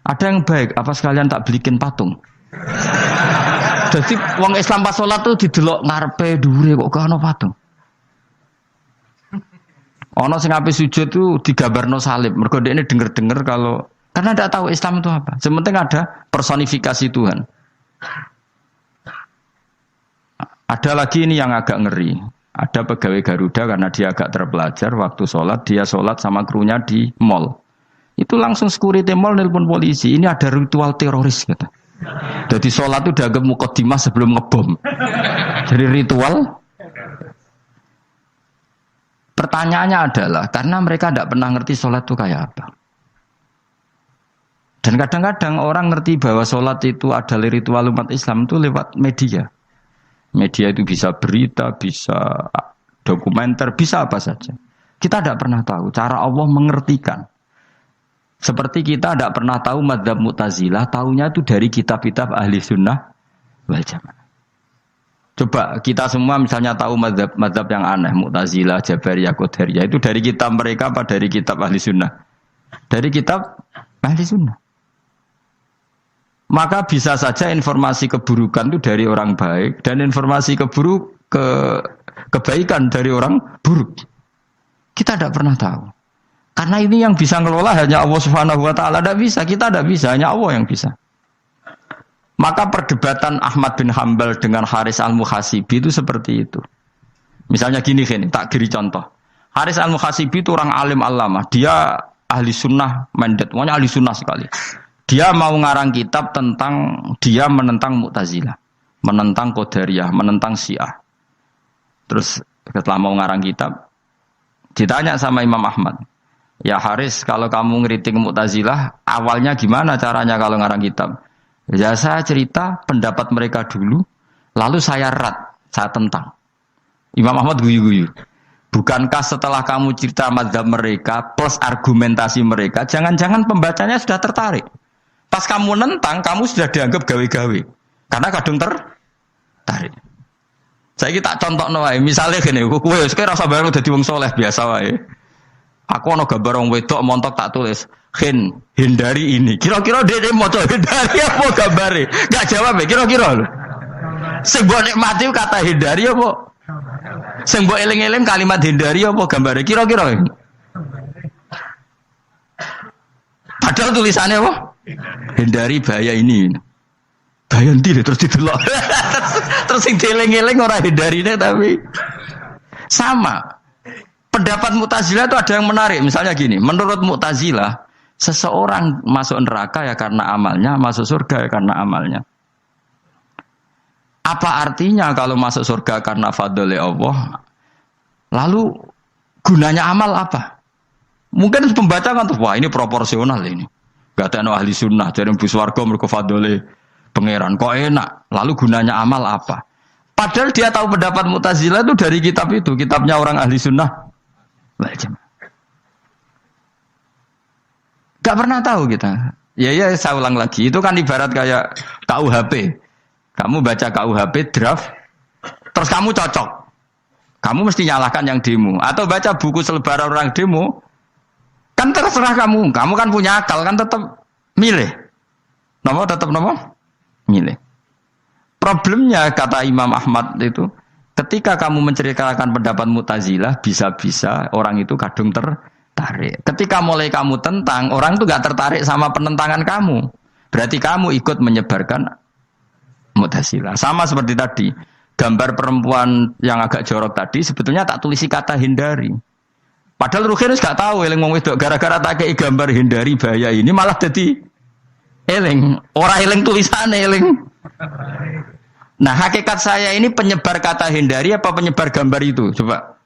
Ada yang baik, apa sekalian tak belikin patung? Jadi wong Islam pas sholat tuh didelok ngarepe dhuwure kok gak ono patung. Ono sing ape sujud tuh digambarno salib. Mergo dekne denger-denger kalau karena tidak tahu Islam itu apa. Sementing ada personifikasi Tuhan. Ada lagi ini yang agak ngeri. Ada pegawai Garuda karena dia agak terpelajar waktu sholat dia sholat sama krunya di mall. Itu langsung security mall nelpon polisi. Ini ada ritual teroris kata. Jadi sholat itu udah mukadimah sebelum ngebom. Jadi ritual. Pertanyaannya adalah karena mereka tidak pernah ngerti sholat itu kayak apa. Dan kadang-kadang orang ngerti bahwa sholat itu adalah ritual umat Islam itu lewat media. Media itu bisa berita, bisa dokumenter, bisa apa saja. Kita tidak pernah tahu cara Allah mengertikan. Seperti kita tidak pernah tahu madzhab Mu'tazilah, tahunya itu dari kitab-kitab ahli sunnah wal jamaah. Coba kita semua misalnya tahu madzhab yang aneh, Mu'tazilah, Jabariyah, Qadariyah, itu dari kitab mereka apa dari kitab ahli sunnah? Dari kitab ahli sunnah. Maka bisa saja informasi keburukan itu dari orang baik dan informasi kebaikan dari orang buruk. Kita tidak pernah tahu. Karena ini yang bisa ngelola hanya Allah Subhanahu wa taala, tidak bisa, kita tidak bisa, hanya Allah yang bisa. Maka perdebatan Ahmad bin Hanbal dengan Haris Al-Muhasibi itu seperti itu. Misalnya gini, tak kiri contoh. Haris Al-Muhasibi itu orang alim allamah, dia ahli sunnah mandat, pokoknya ahli sunnah sekali. Dia mau ngarang kitab tentang dia menentang Mu'tazilah, menentang Qadariyah, menentang Syiah. Terus setelah mau ngarang kitab, ditanya sama Imam Ahmad, ya Haris, kalau kamu ngeritik Mu'tazilah, awalnya gimana caranya kalau ngarang kitab? Ya saya cerita pendapat mereka dulu, lalu saya saya tentang. Imam Ahmad guyu-guyu. Bukankah setelah kamu cerita mazhab mereka plus argumentasi mereka, jangan-jangan pembacanya sudah tertarik? Pas kamu nentang, kamu sudah dianggap gawe-gawe. Karena kadung tertarik. Saya kita contoh wae, misalnya gini, kowe sekarang rasa bareng dadi wong soleh biasa wae. Aku ana gambar wong wedok montok tak tulis, hindari ini. Kira-kira dia maca hindari apa gambare? Enggak jawab ya, kira-kira lho. Sing mbok nikmati kata hindari apa? Sing mbok eling-eling kalimat hindari apa gambare? Kira-kira. Padahal tulisannya apa? Hindari bahaya ini. Bahaya nanti terus didelok. Terus sing dieling-eling ora hindarine tapi sama. Pendapat Mu'tazilah itu ada yang menarik. Misalnya gini, menurut Mu'tazilah, seseorang masuk neraka ya karena amalnya, masuk surga ya karena amalnya. Apa artinya kalau masuk surga karena fadl Allah? Lalu gunanya amal apa? Mungkin pembaca kan tuh, wah ini proporsional ini. Gak ada ahli sunnah, jadi bus warga mereka fadole pangeran. Kok enak? Lalu gunanya amal apa? Padahal dia tahu pendapat Mu'tazilah itu dari kitab itu, kitabnya orang ahli sunnah. Gak pernah tahu kita. Ya saya ulang lagi. Itu kan ibarat kayak KUHP. Kamu baca KUHP draft, terus kamu cocok. Kamu mesti nyalahkan yang demo. Atau baca buku selebaran orang demo. Kan terserah kamu. Kamu kan punya akal, kan tetap milih. Tetap milih. Problemnya kata Imam Ahmad itu, ketika kamu menceritakan pendapat Mu'tazilah, bisa-bisa orang itu kadung tertarik. Ketika mulai kamu tentang, orang itu gak tertarik sama penentangan kamu. Berarti kamu ikut menyebarkan Mu'tazilah. Sama seperti tadi, gambar perempuan yang agak jorok tadi, sebetulnya tak tulisi kata hindari. Padahal Rukinus gak tahu eling wong wedok gara-gara tak kei gambar hindari bahaya ini malah jadi eling. Ora eling tulisane eling. Nah, hakikat saya ini penyebar kata hindari apa penyebar gambar itu? Coba.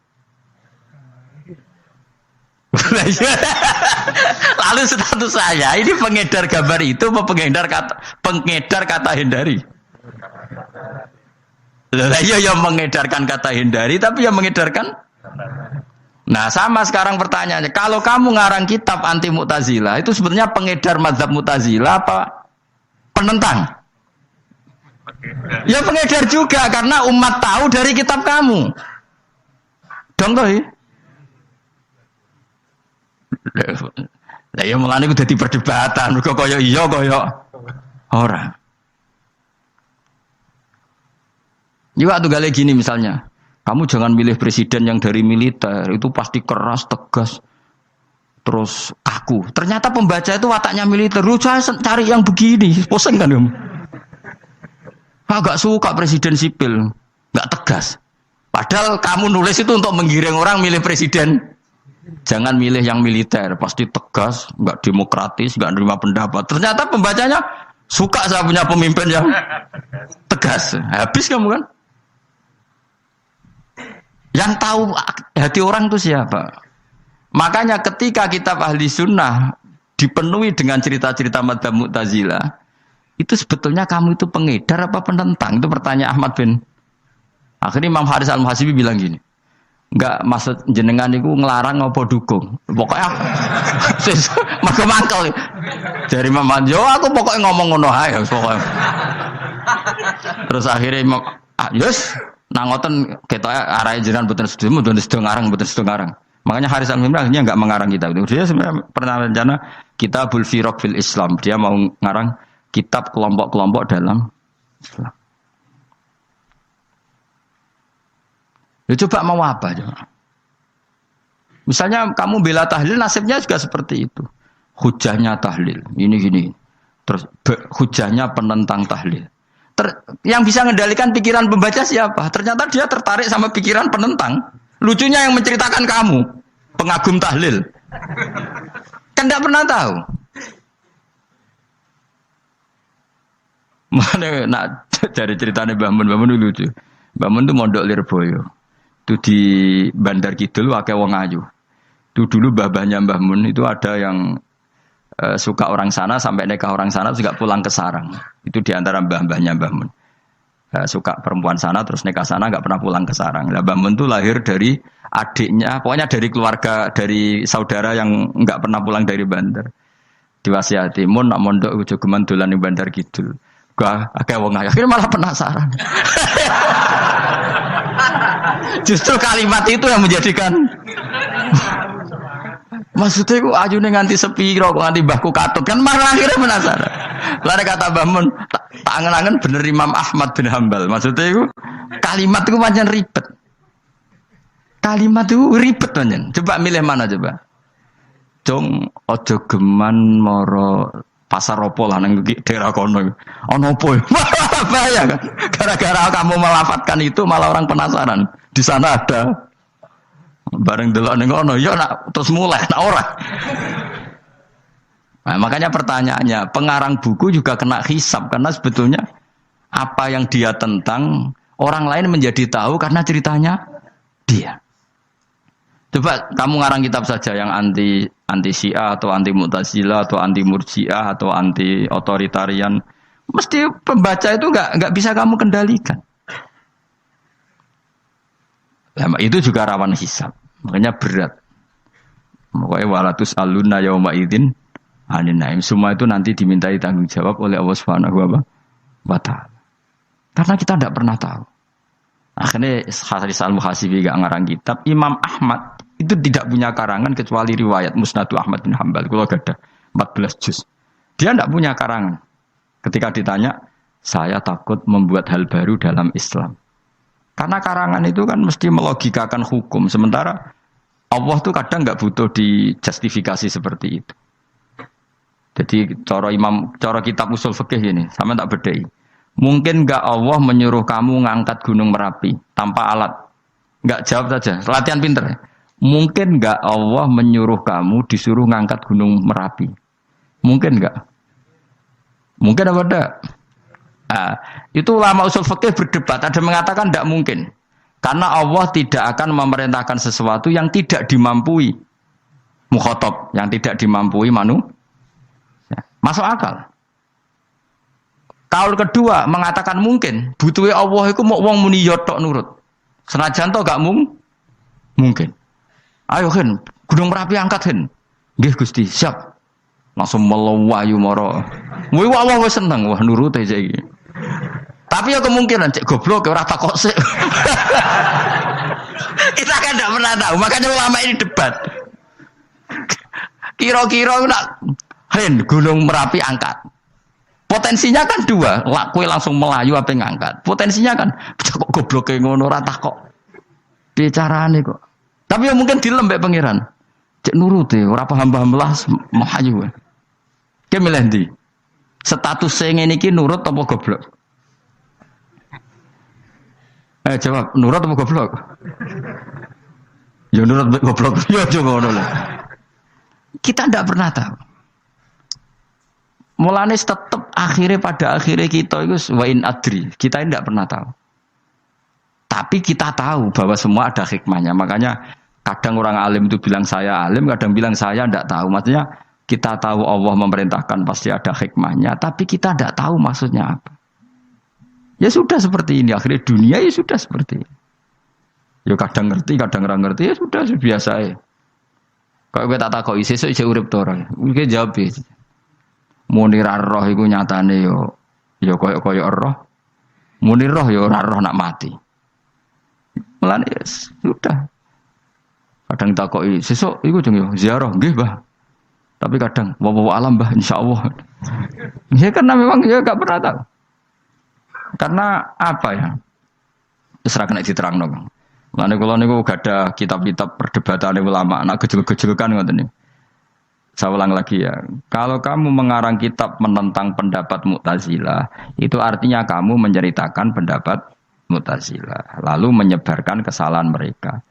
Lalu status saya ini pengedar gambar itu apa pengedar kata hindari? Lah iya yang mengedarkan kata hindari tapi yang mengedarkan. Nah sama sekarang pertanyaannya, kalau kamu ngarang kitab anti Mu'tazilah, itu sebenarnya pengedar mazhab Mu'tazilah apa penentang? Ya pengedar juga, karena umat tahu dari kitab kamu. Dong toh ya? Lah ya mulane ku dadi perdebatan, mergo kaya iya kaya ora. Juga tuh gale gini misalnya, kamu jangan milih presiden yang dari militer, itu pasti keras, tegas, terus kaku. Ternyata pembaca itu wataknya militer, lu cari yang begini, bosan kan kamu? Agak suka presiden sipil, nggak tegas. Padahal kamu nulis itu untuk menggiring orang milih presiden. Jangan milih yang militer, pasti tegas, nggak demokratis, nggak nerima pendapat. Ternyata pembacanya suka saya punya pemimpin yang tegas. Habis kamu kan? Yang tahu hati orang itu siapa? Makanya ketika kitab Ahli Sunnah dipenuhi dengan cerita-cerita madzhab Mu'tazilah, itu sebetulnya kamu itu pengedar apa penentang? Itu pertanyaan Ahmad bin. Akhirnya Imam Haris Al-Muhasibi bilang gini, enggak maksud jenengan itu ngelarang apa dukung. Pokoknya mangkel. Dari Imam Manjo aku pokoknya ngomong ngono ae pokoknya. Terus akhirnya Imam yes, nang ngoten ketoke arahe jenengan mboten sedo ngarang. Makanya Haris Al-Muhasibi enggak mengarang kitab itu. Dia sebenarnya pernah rencana Kitabul Firaq fil Islam. Dia mau ngarang kitab kelompok-kelompok dalam Islam. Ya coba mau apa coba? Misalnya kamu bela tahlil, nasibnya juga seperti itu. Hujahnya tahlil, ini gini. Terus hujahnya penentang tahlil. Yang bisa mengendalikan pikiran pembaca siapa? Ternyata dia tertarik sama pikiran penentang. Lucunya yang menceritakan kamu, pengagum tahlil. Kan tidak pernah tahu. Mana nak dari ceritanya Mbah Mun lucu. Mbah Mun itu mondok Lirboyo. Itu di Bandar Kidul akeh wong ayu. Itu dulu mbah-mbahnya Mbah Mun itu ada yang suka orang sana sampai nikah orang sana juga pulang ke sarang. Itu di antara mbah-mbahnya Mbah Mun. Suka perempuan sana terus nikah sana enggak pernah pulang ke sarang. Lah Mbah Mun itu lahir dari adiknya, pokoknya dari keluarga dari saudara yang enggak pernah pulang dari Bandar. Diwasiati mun nak mondok ojo geman dolan ning Bandar Kidul. Gak akeh wong ayu. Akhirnya malah penasaran. Justru kalimat itu yang menjadikan maksudnya aku ajune nganti sepiro kok nganti mbahku katut kan malah akhirnya penasaran. Lalu kata Mbah Mun tak angen-angen bener Imam Ahmad bin Hambal. Maksudnya itu kalimat itu pancen ribet. Kalimat itu ribet pancen. Coba milih mana coba? Jong ojo geman moro pasar opo lah nang daerah kono. Ono opo? Bahaya kan? Gara-gara kamu melafatkan itu malah orang penasaran. Di sana ada bareng delok ning kono ya nak terus mulai nak ora. Nah, makanya pertanyaannya, pengarang buku juga kena hisab karena sebetulnya apa yang dia tentang orang lain menjadi tahu karena ceritanya dia. Coba kamu ngarang kitab saja yang anti Syiah atau anti Mu'tazilah atau anti Murji'ah atau anti otoritarian, mesti pembaca itu enggak bisa kamu kendalikan. Nah, itu juga rawan hisab, makanya berat. Makanya walatus aluna yauma idzin anin naim. Semua itu nanti dimintai tanggung jawab oleh Allah Subhanahu wa taala. Karena kita tidak pernah tahu. Akhirnya Haris Al-Muhasibi gak ngarang kitab. Imam Ahmad itu tidak punya karangan kecuali riwayat Musnadu Ahmad bin Hambal. Kalau ada 14 juz. Dia tidak punya karangan. Ketika ditanya, saya takut membuat hal baru dalam Islam. Karena karangan itu kan mesti melogikakan hukum. Sementara Allah tuh kadang nggak butuh dijustifikasi seperti itu. Jadi cara kitab usul fikih ini, sama tak bedai. Mungkin nggak Allah menyuruh kamu ngangkat gunung Merapi tanpa alat? Nggak, jawab saja. Latihan pinter. Mungkin nggak Allah menyuruh kamu disuruh ngangkat gunung Merapi? Mungkin nggak? Mungkin apa enggak? Nah, itu ulama usul fikih berdebat. Ada mengatakan tidak mungkin. Karena Allah tidak akan memerintahkan sesuatu yang tidak dimampui mukhatab, yang tidak dimampui manusia. Masuk akal. Kaul kedua mengatakan mungkin. Butuhnya Allah itu mau wong muni yo tok nurut. Senajan to gak mungkin. Ayo Hen, Gunung Merapi angkat Hen. Nggih Gusti, siap. Langsung melawayu mara. Kuwi Allah wis seneng, wah nurut aja iki. Tapi ya kemungkinan cek goblok ora takok sik. Kita kan tidak pernah tahu, makanya ulama ini debat. Kira-kira nak Gunung Merapi angkat. Potensinya kan dua, kowe langsung melayu apa ngangkat. Potensinya kan kok gobloke ngono ora takok. Bicarane kok. Tapi ya mungkin dilembek pangeran. Cek nuruti, ora paham-paham lah melayu. Ki milih ndi? Status sing ngene iki nurut apa goblok? Jawab, nurut apa goblok? Ya nurut goblok. Ya coba ngono lah. Kita ndak pernah tahu. Mulane tetap pada akhirnya kita itu wa in adri. Kita tidak pernah tahu. Tapi kita tahu bahwa semua ada hikmahnya. Makanya kadang orang alim itu bilang saya alim, kadang bilang saya tidak tahu. Maksudnya kita tahu Allah memerintahkan pasti ada hikmahnya, tapi kita tidak tahu maksudnya apa. Ya sudah seperti ini. Akhirnya dunia ya sudah seperti ini. Ya kadang ngerti, kadang nggak ngerti. Ya sudah biasa ya. Kalau kita tak tahu sesuk isih urip to ora. Mungkin jawab ya. Munir roh iku nyatane yo koyo roh. Munir roh yo ora roh nak mati. Mulane sudah. Kadang takoki sesuk iku jeng yo ziarah nggih, Mbah. Tapi kadang wa alam, Mbah, insyaallah. Ya karena memang ya enggak pernah tahu. Karena apa ya? Wis ra kena diterangno, Bang. Mulane kula niku gadah kitab-kitab perdebatan ulama, nak gejel-gejelkan ngoten niku. Saya ulang lagi ya, kalau kamu mengarang kitab menentang pendapat Mu'tazilah, itu artinya kamu menceritakan pendapat Mu'tazilah, lalu menyebarkan kesalahan mereka.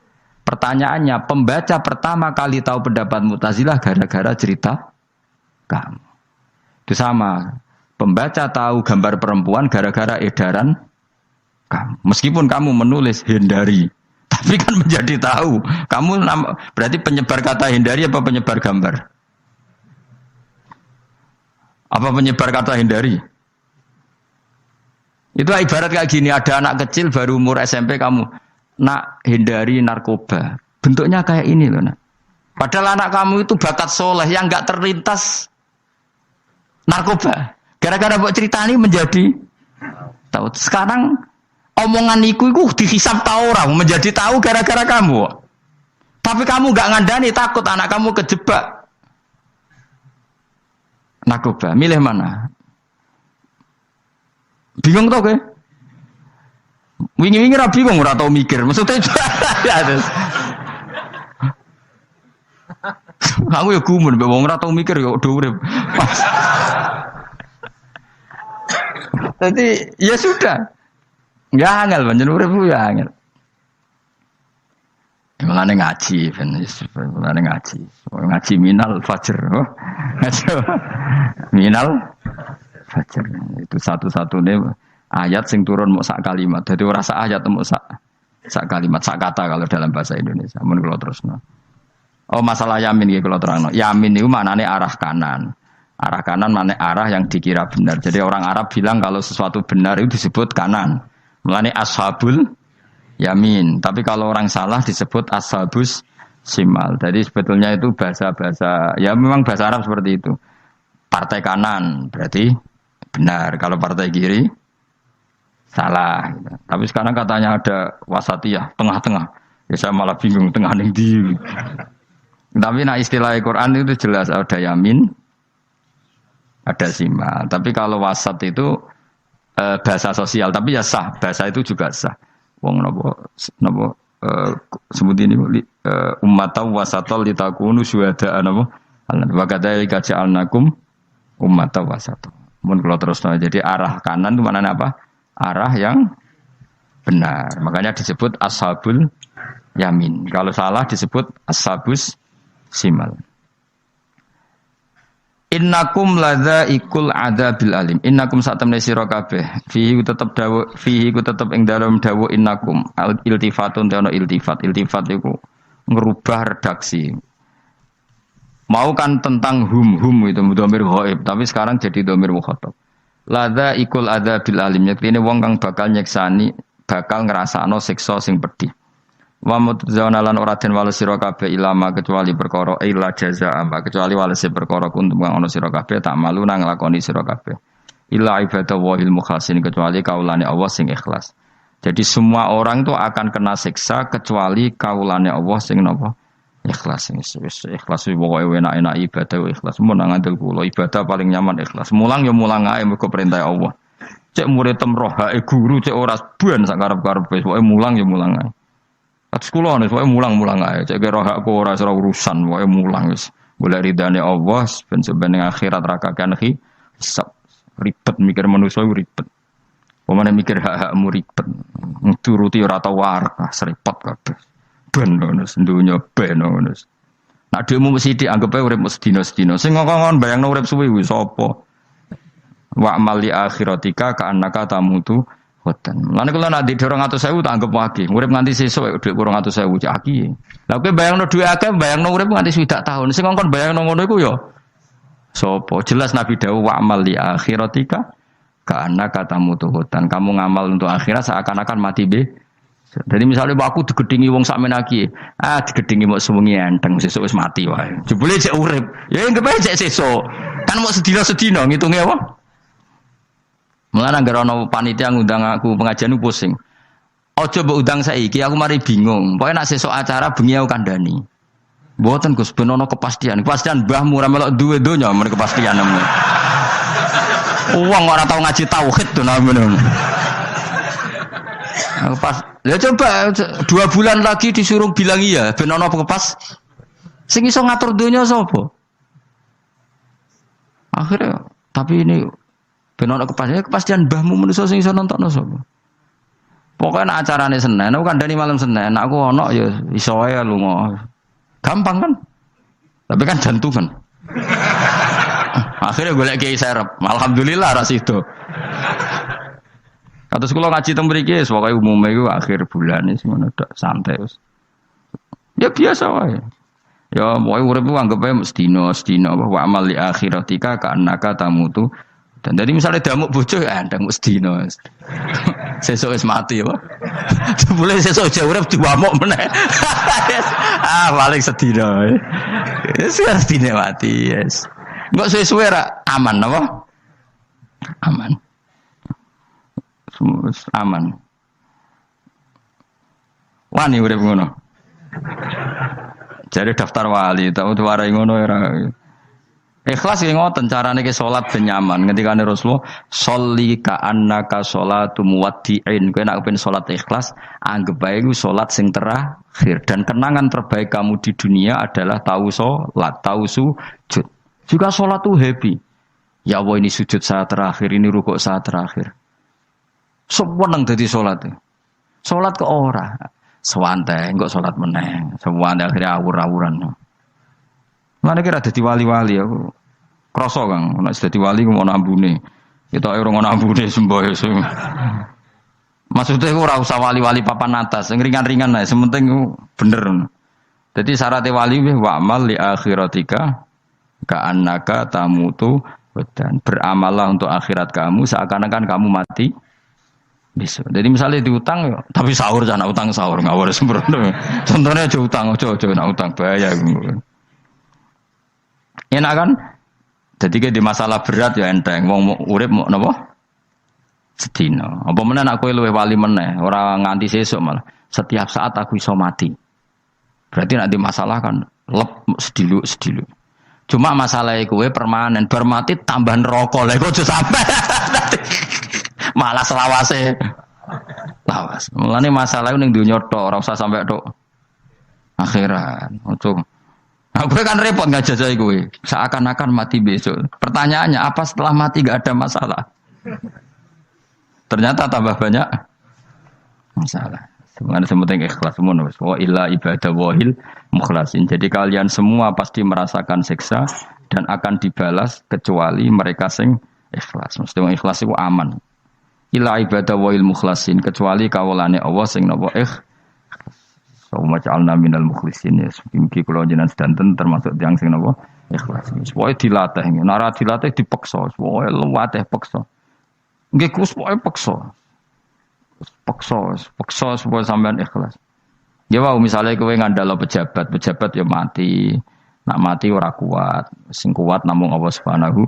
Pertanyaannya, pembaca pertama kali tahu pendapat Mu'tazilah gara-gara cerita kamu. Itu sama, pembaca tahu gambar perempuan gara-gara edaran kamu. Meskipun kamu menulis hindari, tapi kan menjadi tahu. Kamu berarti penyebar kata hindari apa penyebar gambar? Apa penyebar kata hindari? Itu ibarat kayak gini, ada anak kecil baru umur SMP kamu, nak hindari narkoba. Bentuknya kayak ini loh, nak. Padahal anak kamu itu bakat soleh yang nggak terlintas narkoba. Gara-gara buat cerita ini menjadi tahu. Sekarang omongan iku dihisap tahu orang menjadi tahu gara-gara kamu. Tapi kamu nggak ngandani, takut anak kamu kejebak narkoba, milih mana? Bingung tau ke? Wingi-wingi ra bingung, ora tau mikir. Maksudnya aku ya gumun, wong ora tau mikir ya udah urip. Jadi ya sudah. Enggak angel panjenengan urip ya angel. Mulane ngaji, mulane ngaji minal fajr. Minal fajr. Itu satu-satunya ayat sing turun mau sak kalimat. Jadi ora sak ayat mau sak kalimat, sak kata kalau dalam bahasa Indonesia. Mun kula terusno. Oh, masalah yamin iki kula terangno. Yamin niku maknane arah kanan. Arah kanan maknane arah yang dikira benar. Jadi orang Arab bilang kalau sesuatu benar itu disebut kanan. Mulane ashabul yamin, tapi kalau orang salah disebut ashabus simal. Jadi sebetulnya itu bahasa-bahasa, ya memang bahasa Arab seperti itu. Partai kanan berarti benar, kalau partai kiri salah. Tapi sekarang katanya ada wasatiyah, tengah-tengah. Ya saya malah bingung tengah ning ndi. Tapi nah istilah Al-Quran itu jelas ada yamin, ada simal. Tapi kalau wasat itu bahasa sosial, tapi ya sah, bahasa itu juga sah. Wong napa sebut ini ummatan wasatol litakunu syuhada napa wa kadzalika ja'alnakum ummatan wasatol. Mun kula terusno, jadi arah kanan itu maknanya apa? Arah yang benar. Makanya disebut ashabul yamin. Kalau salah disebut ashabus simal. Innakum ladzaikul adzabil alim. Innakum satamne sira kabeh. Fihi tetep dawuh, fihi ku tetep ing dalem dawuh innakum. Iltifatun te ono iltifat. Iltifat iku ngerubah redaksi. Mau kan tentang hum itu dhamir ghaib, tapi sekarang jadi dhamir mukhatab. Ladzaikul adzabil alim. Yektine wong kang bakal nyeksani, bakal ngrasakno siksa sing pedih. Wa mutzauna lan ora den wales sira kabeh ilama kecuali perkara illa jazaa kecuali wales perkara kuntum kang ana sira kabeh tak malu nang nglakoni sira kabeh illa ibadallahil mukhlasin kecuali kaulane Allah sing ikhlas. Jadi semua orang itu akan kena siksa kecuali kaulane Allah sing napa Ikhlas ikhlas pokoke enak-enak ibadah ikhlas mun nang ngandel kula ibadah paling nyaman ikhlas. Mulang ya mulang ae mergo perintah Allah. Cek murid temrohake guru cek ora ban sak karep-karepe pokoke mulang ya mulang ae. Atus kula nek pokoke mulang-mulang ae cek rohakku ora urusan pokoke mulang wis. Golek ridane Allah ben sebeneng akhirat ra kakean hisab. Ribet mikir manusa ribet. Pemane mikir hak-hakmu ribet. Turuti ora tau warak seripet kabeh. Ben ngono dunya ben ngono. Nek dhekmu mesti dianggep urip sedina-sedina. Sing ngomong bayangno urip suwi wis sapa? Wa amali akhiratika ka annaka tamutu khotan. Lan kula nek di 200.000 tak anggap wage. Urip nganti sesuk dhuwit 200.000 cak aki. Lah kowe bayangno dhuwit akeh bayangno urip nganti 20 tahun. Sing ngomong bayangno ngono iku ya sapa? Jelas Nabi dawuh wa amali akhiratika ka annaka tamutu khotan. Kamu ngamal untuk akhirat seakan-akan mati be. Jadi misalnya aku digedingi wong sak menaki, digedingi mau sewengi enteng sesuk wis mati wae. Jebule cek urip. Ya enggak bae cek sesuk. Kan mau sedina-sedina ngitunge apa? Mulane anggere ana panitia ngundang aku pengajian pusing. Aja mbok undang saiki aku mari bingung. Pokoke nek sesuk acara bengi aku kandhani. Mboten Gus ben ana kepastian. Kepastian mbahmu ora melok duwe donya men kepastian nemne. Wong ora tau ngaji tauhid to namene. Pas, ya coba 2 bulan lagi disuruh bilang iya, ben ana pas. Sing iso ngatur donya sapa? Akhirnya, tapi ini ben ana kepastian mbahmu manusa sing iso nontonno sapa? Pokoke nek acarane Senin, aku kandhani malam Senin, aku ana ya iso wae lunga. Gampang kan? Tapi kan jantungan. Akhirnya golek kiai serep. Alhamdulillah ras itu. Kados kula ngaji teng mriki wis pokoke umume iku akhir bulan wis ngono tok santai wis. Ya biasa wae. Ya pokoke urip ku anggap ae sedina wa amal li akhiratika ka annaka tamutu. Dan dari misalnya damuk bojo ya ndang sedina. Sesuk wis mati ya. Boleh sesuk aja urip diwamuk meneh. Paling sedina. Wis sedina mati yes. Enggak suwe-suwe ra aman apa? Aman. Aman. Wani urip ngono. Jare daftar wali, tau diwarai ngono ora. Ikhlas ki ngoten carane ki salat ben nyaman. Ngendikane Rasulullah, "Sholli ka annaka sholatu muwaddi'in." Kowe nek pengen salat ikhlas, anggap bae iku salat sing terakhir dan kenangan terbaik kamu di dunia adalah tahu salat, tahu sujud. Juga salat tuh happy. Ya Allah ini sujud saat terakhir, ini rukuk saat terakhir. Sewenang dadi salat. Salat ke ora. Sewante engko salat meneh. Sewante akhirnya awur-awuran. Lan kira dadi wali-wali aku. Krasa Kang, nek dadi wali ku ana ambune. Kita ora ana ambune semboyo. Maksudnya ora usah wali-wali papan atas, sing ringan-ringan ae, sementing bener. Jadi syarat wali wa amal li akhiratika ka annaka tamutu dan beramallah untuk akhirat kamu seakan-akan kamu mati. Bisa. Jadi misalnya diutang, tapi sahur jangan utang sahur ngawur sembrono. Contohnya aja utang, ojo nak utang bahaya. Enak kan? Jadi kayak di masalah berat ya enteng. Wong urip mau napa? Sedina. Apa meneh nak kowe luwih wali meneh, ora nganti sesuk malah. Setiap saat aku iso mati. Berarti nak di masalah kan lep sediluk. Cuma masalah kowe permanen, bar mati tambah neraka. Lha kok aja sampe. Malah selawase lawas. Mulane masalah ning donya tok, ora usah sampe tok akhirat. Ojo. Aku kan repot ngajajai kowe. Seakan-akan mati besok. Pertanyaannya apa setelah mati gak ada masalah? Ternyata tambah banyak masalah. Sebenarnya sementing ikhlas semua. Wa illa ibadah wahil mukhlasin. Jadi kalian semua pasti merasakan siksa dan akan dibalas kecuali mereka sing ikhlas. Mesti ikhlas itu aman. Ila ibadah wa'il mukhlasin kecuali kawulane Allah sing napa Sawma ja'alna minal mukhlisin ya mungkin kula jenengan sedanten termasuk tiyang sing napa ikhlas. Pokoke dilatih, nek ora dilatih dipaksa, pokoke luwateh paksa. Nggih Gus pokoke paksa. Paksa supaya sampean ikhlas. Ya wae misale kowe ngandalo pejabat ya mati. Nak mati ora kuat, sing kuat namung Allah Subhanahu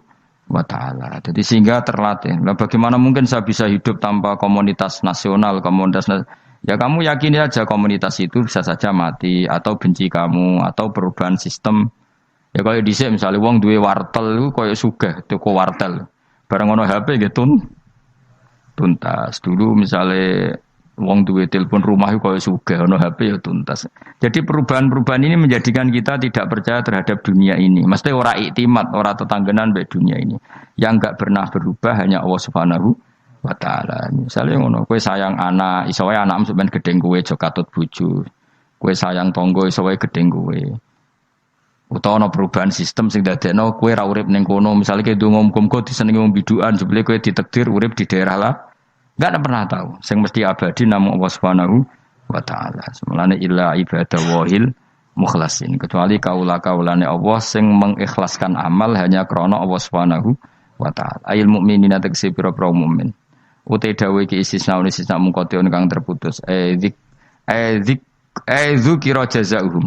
wa ta'ala. Jadi sehingga terlatih. Nah, bagaimana mungkin saya bisa hidup tanpa komunitas nasional, Ya kamu yakini aja komunitas itu bisa saja mati atau benci kamu atau perubahan sistem. Ya kalau dhisik misalnya wong duwe wartel iku koyo sugih toko wartel. Bareng ono HP gitu tuntas. Dulu misalnya wong duwe telepon rumah itu koyo sugih ono HP ya tuntas. Jadi perubahan-perubahan ini menjadikan kita tidak percaya terhadap dunia ini. Mesti ora iktimat, ora tetanggenan mbek dunia ini. Yang enggak pernah berubah hanya Allah Subhanahu wa taala. Misalnya ngono, kowe sayang anak, iso wae anakmu sampean gedeng kowe aja katut bojo. Kowe sayang tangga iso wae gedeng kowe. Utawa ana perubahan sistem sing dadekno kowe ra urip ning kono, misale kowe ndonga muga-muga disenengi wong bidukan, jebule kowe ditakdir urip di daerah lah. Enggak pernah tahu. Sing mesti abadi namung Allah Subhanahu wa taala. Semulane illa ibadah wahil mukhlasin. Kecuali kaula-kaulane Allah sing mengikhlaskan amal hanya krana Allah Subhanahu wa taala. Ail mukminina tegese pira-pira mukmin. Utai dawe ki istisna mungkotion kang terputus. Dzikra jazaohum.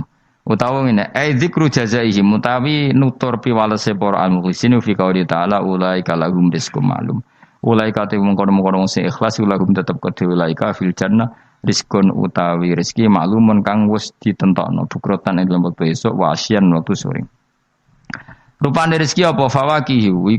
Utawa ngene, dzikru jazaihim utawi nutur piwalese para al-mukhlisin fi qouli ta'ala ulaika lahum rizqum ma'lum. Ulaika te mungkon-mungkon sing ikhlas lahum tetep kedhe ulaika fil jannah rizqun utawi rezeki maklumun kang wis ditentokno bukrotan ing lembut besok wa asyan waktu sore. Rupane rezeki apa fawakihu